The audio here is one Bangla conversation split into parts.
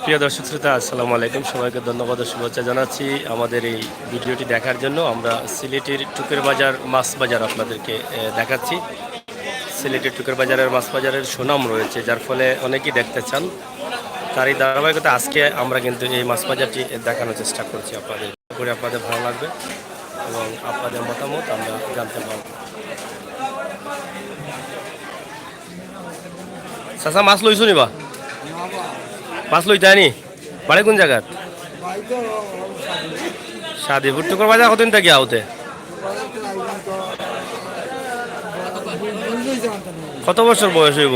প্রিয় দর্শক শ্রোতা, আসসালামু আলাইকুম। সবাইকে ধন্যবাদ ও শুভেচ্ছা জানাচ্ছি আমাদের এই ভিডিওটি দেখার জন্য। আমরা সিলেটের টুকের বাজার মাছ বাজার আপনাদেরকে দেখাচ্ছি। সিলেটের টুকের বাজারের মাছ বাজারের সুনাম রয়েছে, যার ফলে অনেকেই দেখতে চান। তার এই ধারাবাহিকতা আজকে আমরা কিন্তু এই মাছ বাজারটি দেখানোর চেষ্টা করছি আপনাদের। করে আপনাদের ভালো লাগবে এবং আপনাদের মতামত আমরা জানতে পারব। চাচা, মাছ লইছো নিবা? মাছ লই যায়নি? বাড়ি কোন জায়গাত? সাদিপুর টুকুর বাজার কতদিন থেকে আউতে? কত বছর বয়স হইব?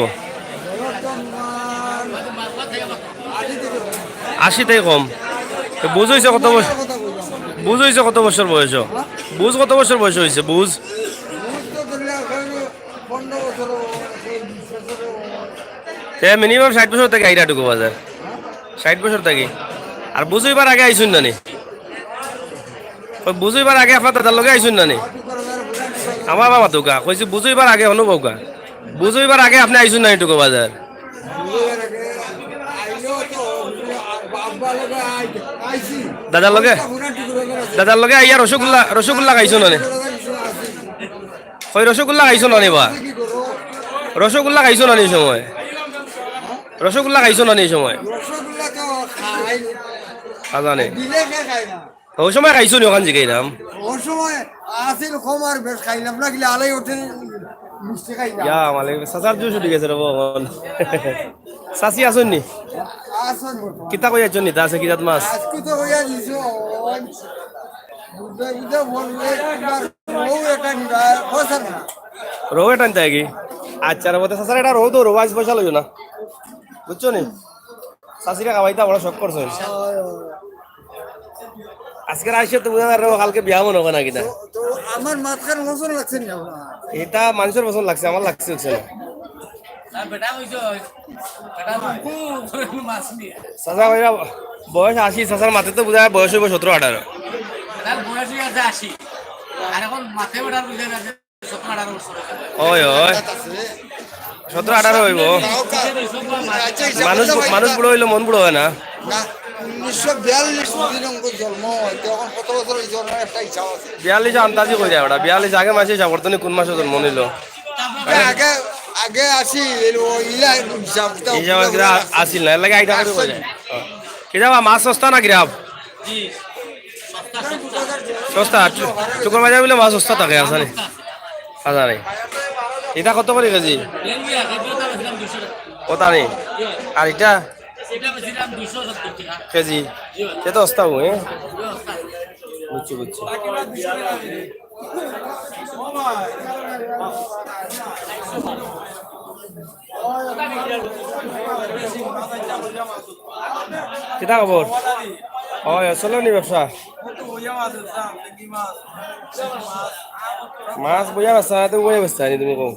80 থেকে কম। বুঝ হয়েছে কত বছর? বুঝ হয়েছে কত বছর বয়স? বুঝ কত বছর বয়স হয়েছে? বুঝ মিনিমাম 60 বছর থেকে আইরা টুকু বাজার। 60 বছর থেকে। আর বুঝইবার আগে আইসুন নানি? বুঝইবার আগে আপনার দাদার লগে আইসুন নানি? আমার বাবা তো কইছি বুঝইবার আগে অনুভব কা বুঝইবার আগে আপনি আইসুন নানি টুকু বাজার? দাদার লগে আইয়া রসগোল্লা খাইছো নানি? কই রসগোল্লা খাইছো নানি বা? রসগোল্লা খাইছো নানি সময়? রসগোল্লা খাইছো নানি সময়? জানে ওই সময় খাইছো নি? ওখান জিগাইলাম ওই সময় আসিল কম আর বেশ খাইলাম না, গেলে আলাই ওঠে মিষ্টি খাইলাম। ইয়া মানে সাসার জুস উঠে গেছে রে বল। সাসি আসুন নি? আসন কিতা কই আইছন নি? তা আছে কিরাত মাছ? আজকে তো হইয়া দিছো বুঝে বুঝে বলবে একবার রৌ এটা নিবা হোসেন না রৌ এটা নিতে কি? আচ্ছা রে বলতে সাসার এটা রৌ তো রৌ আজ পয়সা লইও না, বুঝছো নি? সাসিরা খাওয়াইতা বড় শখ করছো। আজকে আইসে তো বুঝা আর কালকে বিয়া মনে হবে না কিনা? তো আমার মাথার ওজন লাগছে না এটা মানুষের পছন্দ লাগছে, আমার লাগছে হচ্ছে না। চাচা ভাইরা বয়স 80, চাচার মাথায় তো বোঝা বয়স হইব 17-18। ওই ওই 17-18 হইব। মানুষ বুড়ো হইলে মন বুড়ো হয় না? 1942 জন্ম, তখন কত বছর জন্ম একটা ইচ্ছা আছে। 42 আন্তাজি কই যায় ওটা? 42 আগে মাসে হিসাব করতো নি কোন মাসে জন্ম নিল? আগে আগে আসি ইলা হিসাব আসিল না, এর লাগে আইটা করে কই যায়। কিরাবা মাছ সস্তা না কিরাব? সস্তা। টুকুর বাজার বলে মাছ সস্তা থাকে আসানি আসানি। এটা কত করে কেজি? কত নেই? আর এটা কেজি সে তো সস্তা হ্যাঁ, বুঝছি বুঝছি। কিতা খবর? হয় চলো নি ব্যবসা? মাছ বইয়া বেচা তো বইয়া বেচা নি তুমি কও?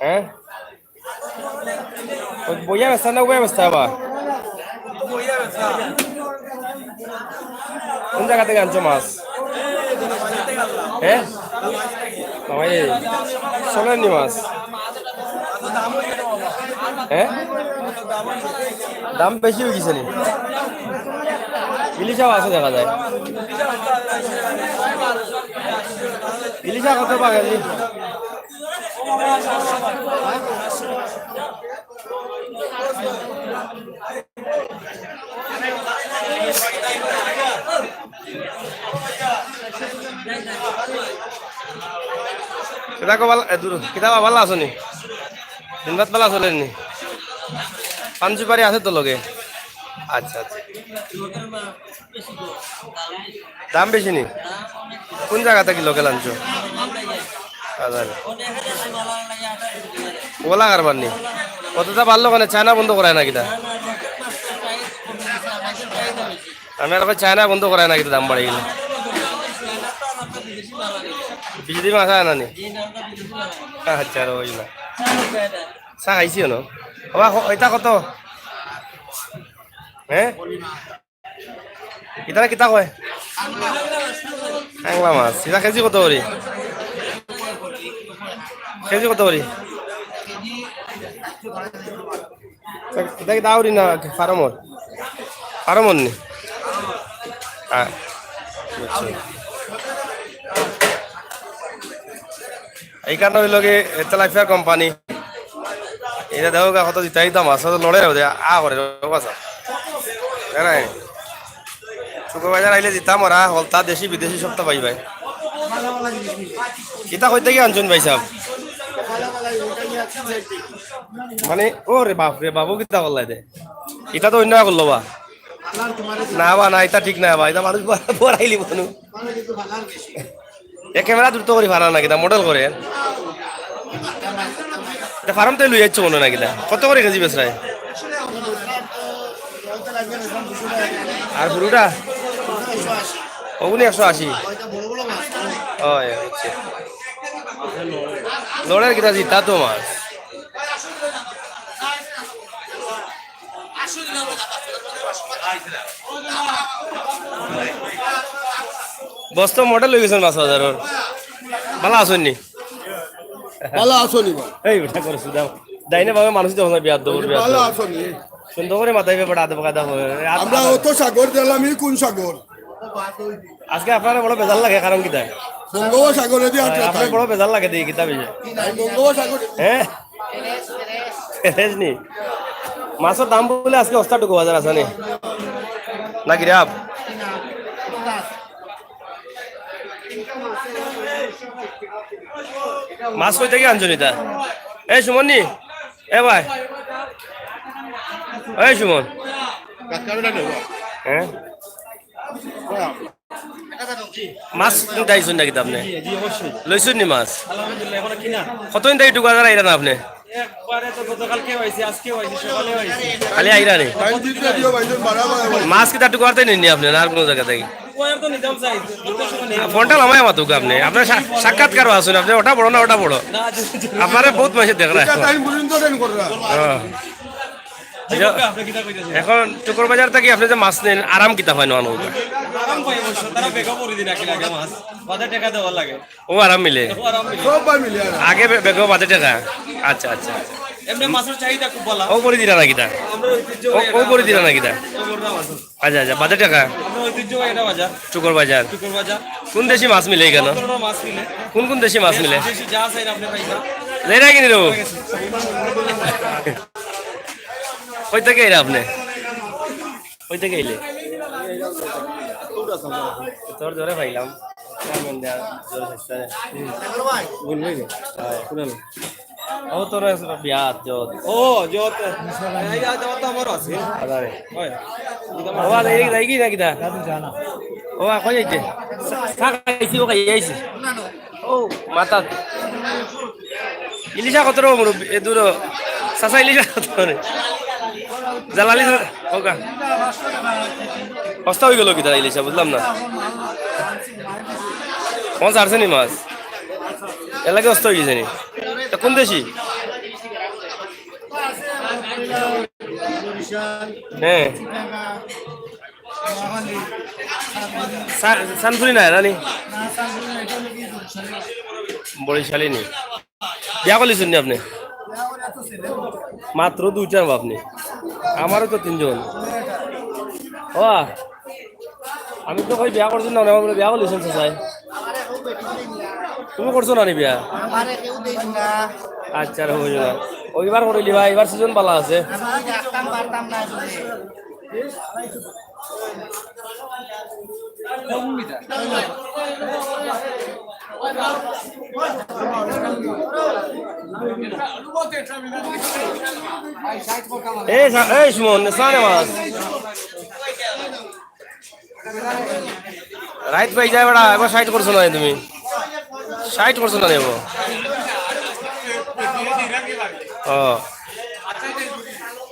হ্যাঁ বইয়া বেচা না বইয়া বেচা? আবার কোন জায়গা থেকে আনছো মাছ? হ্যাঁ চলো নি মাছ? হ্যাঁ দাম বেশি হয়ে গেছে নি? ইলিশাও আছে দেখা যায়। ইলিশা কত পাকে? কিতাবা ভালো আছো নি? দিনরাত বেলা চলেন নি? পান সুপারি আছে তো লগে? আচ্ছা আচ্ছা। দাম বেশি নি? কোন জায়গা থেকে লোকেল আনছো? ওলা কারবার নি? কতটা পারলো ওখানে চায়না বন্ধ করায় না কিটা? আমি আর চায়না বন্ধ করায় না কিটা দাম বাড়ে গেলে? বেশি দিন আসা না নি? আচ্ছা আর ওই না চা খাইছি ন? এটা কত? হ্যাঁ এটা কিতা কয়? কাংলা মাছ এটা কেজি কত করি? কেজি কত করি? দেখি দাউরি না ফার্মর ফার্মর নি হ্যাঁ এইখানটা হইল কি তেলাপিয়া কোম্পানি এটা দেখো কত দিতে দিতাম মাছ লড়ে আ করে নাই শুক্রবাজার আইলে দিতাম ওরা হলতা দেশি বিদেশি সপ্তাহ পাই ভাই কিতা কই থেকে আনছুন ভাই সাহেব মানে ও রে বাবু কিতা করলাই দে এটা তো অন্য করলো বা না বা না এটা ঠিক না বা এটা মানুষ বড়াইলি মানু এ ক্যামেরা দ্রুত করে ভাড়া না কিতা মডেল করে ফার্ম তো লুই যাচ্ছ মনে না কিতা কত করে কেজি বেসরায় আর পুরোটা ওগুলি 180 হয় হচ্ছে লড়ের কিতা জিতা তো মাছ বস্ত মডেল হয়ে গেছেন মাছ বাজারের ভালো আসুন নি ভালো আছো নি এই বেটা করছু দাও দাইনে ভাবে মানুষ তো না বিয়াদ দৌড় বিয়াদ ভালো আছো নি সুন্দর করে মাথায় বেটা আদব কাদা হবে আমরা অত সাগর দিলাম কোন সাগর আজকে আপনারা বড় বেজাল লাগে কারণ কি তাই বঙ্গোপ সাগরে দিয়ে আপনার বড় বেজাল লাগে দিয়ে কিতা বেজে বঙ্গোপ সাগর হ্যাঁ নি মাছের দাম বলে আজকে অস্তাটুকু বাজার আছে নি নাকি রে আপ মাছ কই থেকে আনছো নিতা এই সুমন নি এ ভাই এই সুমন হ্যাঁ মাছ দাইছুন নাকি আপনি লইছুন নি মাছ কতদিন তাই টুকা আইরা না আপনি খালি আইরা নি মাছ কি তার টুকু আরতে নিননি আপনি আর কোনো জায়গা থেকে ফোনটা লামাই মাতুক আপনি আপনার সাক্ষাৎকার আসুন আপনি ওটা বড় না ওটা বড় আপনারা বহুত মাসে দেখ এখন টুকুর বাজার থেকে আপনি যে মাছ নেন আরাম কিতা হয় না ও আরাম মিলে আগে বেগ বাদে টাকা আচ্ছা আচ্ছা ও করে দিলা নাকি তা ও করে দিলা নাকি তা আচ্ছা আচ্ছা বাদে টাকা টুকুর বাজার কোন দেশি মাছ মিলে কেন কোন কোন দেশি মাছ মিলে লেরা কিনি দেবো ওই থেকে এলে আপনি ওই থেকে এলে তোর ধরে পাইলাম ও তোর বিয়া যত ও যত আমার আছে কি না কিতা ও কই যাইতে খাইছি ও খাই যাইছি ও মাতা ইলিশা কত রকম এ দূর চাচা ইলিশা কত জ্বালালি ওকা সস্তা হয়ে গেল কি তারা ইলিশা বুঝলাম না মাছ আসছে নি মাছ এলাকা অস্ত হয়ে গেছে নি কোন দেশি হ্যাঁ সানফুলি না রানি বরিশালী নি বিয়া করলেছেন নি আপনি মাত্র দুইটার আপনি আমারও তো তিনজন ও আমি তো কই বিয়া করছি না বিয়া করলেছেন চাই তুমি করছো না নি বিয়া আচ্ছা হইল না ওইবার করিলি ভাই এবার সিজন পালা আছে এই সুমন সানে মাছ রাইত পাই যায় বেড়া এবার 60 করছো না তুমি 60 করছো না নেব ও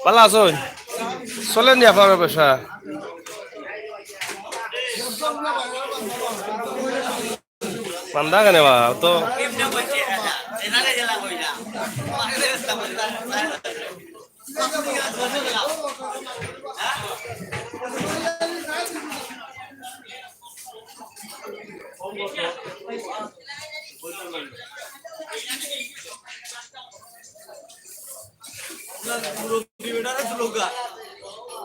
পালা আসুন চলেন নি আপনার পেশা পান্দা কেন বা তো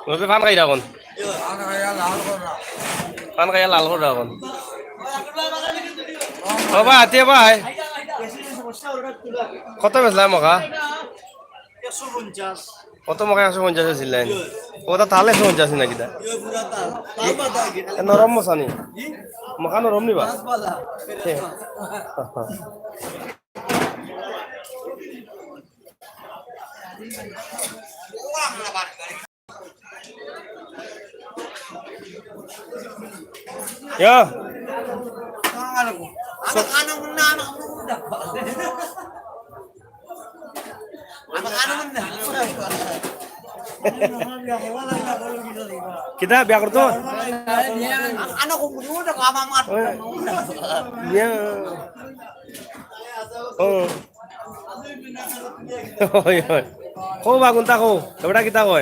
মুরব্বী পান খাই রাখুন, পান খাইয়া লাল করে রাখুন। ও ভাই হাতে ভাই কত বেচলাম মকা? কত মকা? 150 ছিলেন ওটা তাহলে 150 নাকি? নরম মশানি মকা নরম নিবা? Ya, kita biar kerja. Ya. Oh. Oh iya. Kau bangun tak kau? Coba kita kau.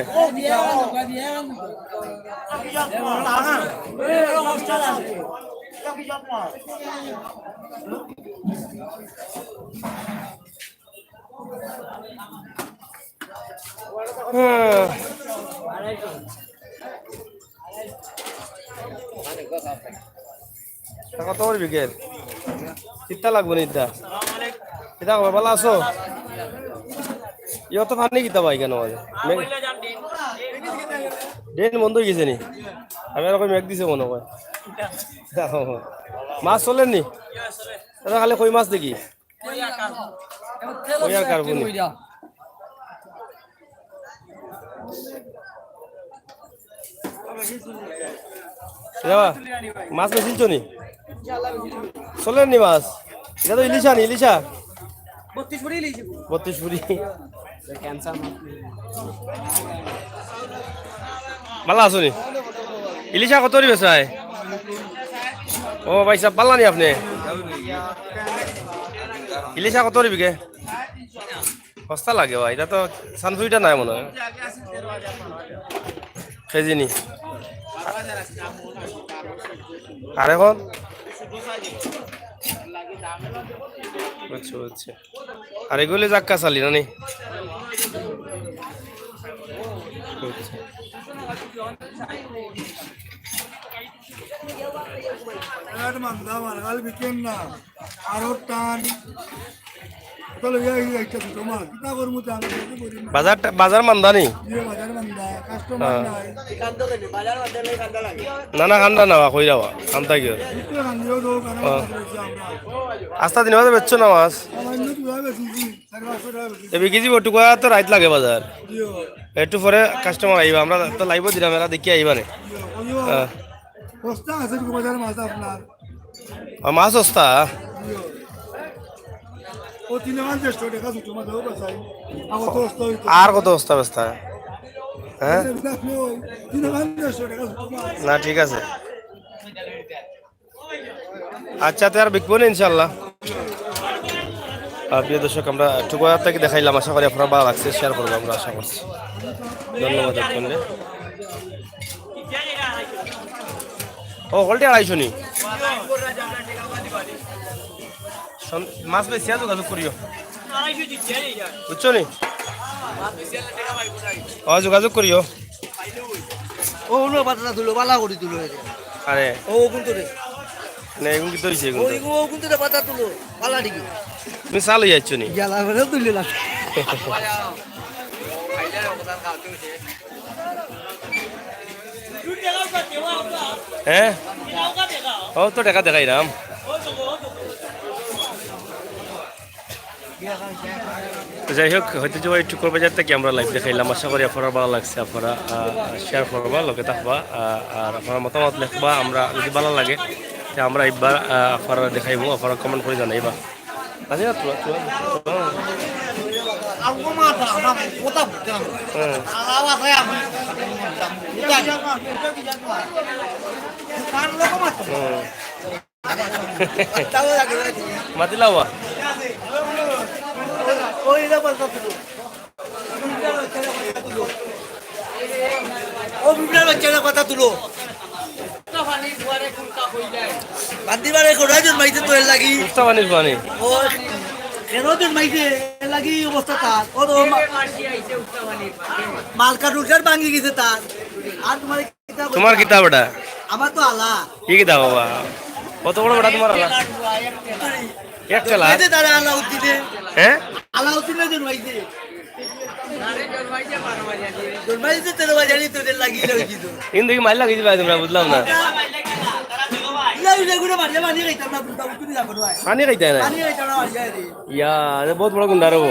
কত করে বিকেল? কিতা লাগবে না ইতা? কিতা কবে ভালো আছো? ইয়ত পানি কিতা ভাই কেন? ড্রেন বন্ধ হয়ে গেছে নি? আমি এরকম মেঘ দিছে মনে হয়। মাছ চলেন নি? খালি কই মাছ দেখি? কই আর কার্বনি? মাছ বেশিলছো নি? চলেন নি মাছ? এটা তো ইলিশা নি? ইলিশা 32 ফুরি ভালো আছো নি? ইলিশা কত বেচায়? ও ভাই সাহেব পাল্লা নি আপনি? ইলিশা কত বিকে? সস্তা লাগে ভাই, এটা তো সানফুইটা নাই মনে হয় কেজি নি। আর এখন আচ্ছা আচ্ছা, আর এগুলো জাক্কা চালি না নি? বাজার মান্দা নি? না না কান্দা না কই যাওয়া কান্দা কি আস্তা দিন বাজার বেচছো না মাছ? এবি কেজি বটুকা তো রাইত লাগে বাজার, একটু পরে কাস্টমার আইবা, আমরা তো লাইভ দিলাম, এরা দেখি আইবা নে। মাছ সস্তা আর কত বস্তা বস্তা? হ্যাঁ না ঠিক আছে, আচ্ছা তো আর বিকবো না ইনশাল্লাহ। প্রিয় দর্শক, আমরা টুকুয়ার থেকে দেখাইলাম, আশা করি আপনারা ভালো লাগছে, শেয়ার করবো আমরা আশা করছি। ধন্যবাদ আপনাদের। ও হলটে 250 নি মাছ বেশি যোগাযোগ করিও বুঝছো নি? ও যোগাযোগ করিও। ও উনো পাতা তুলো বালা করি তুলো আরে ও কিন্তু রে না এগুন কি ধরিছে? ও কিন্তু পাতা তুলো বালা দিকে তুমি চাল হয়ে যাচ্ছ নি? গেলা করে তুলে না হ্যাঁ ও তো দেখা দেখাই রাম। যাই হোক, হয়তো যে একটু বাজার থেকে আমরা লাইভ দেখাইলাম, আশা করি আপনারা ভালো লাগছে, আপনারা শেয়ার করবা, লোকে থাকবা, আর আপনারা মতামত লিখবা। আমরা যদি ভালো লাগে তো আমরা একবার আপনারা দেখাইবো, আপনারা কমেন্ট করে জানাইবা। আচ্ছা মাতিলাওয়া কথা তুলো বান্দিবারে কোথায় মাইতে তো এর লাগি পানির পানি ও কেন মাইতে এর লাগি অবস্থা তার মালকা টুলটার ভাঙি গেছে তার আর তোমার কিতাব তোমার কিতাব এটা আমার তো আলা কি কিতাব বাবা কত বড় বেটা তোমার আলা একটা লাখ এতে তারা আলাউদ্দিনে হ্যাঁ আলাউদ্দিনে জন্মাইছে জন্মাইছে তেরো বাজারি তোদের লাগিয়ে রয়েছি তো কিন্তু কি মাইল লাগিয়েছি ভাই তোমরা বুঝলাম না পানি খাইতে না ইয়া এটা বহুত বড় গুন্ডা রে ও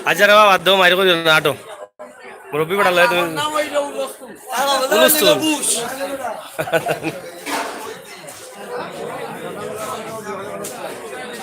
আচ্ছা রে বাবা বাদ দাও মারি করে না আটো মুরব্বী বেটা লয় তুমি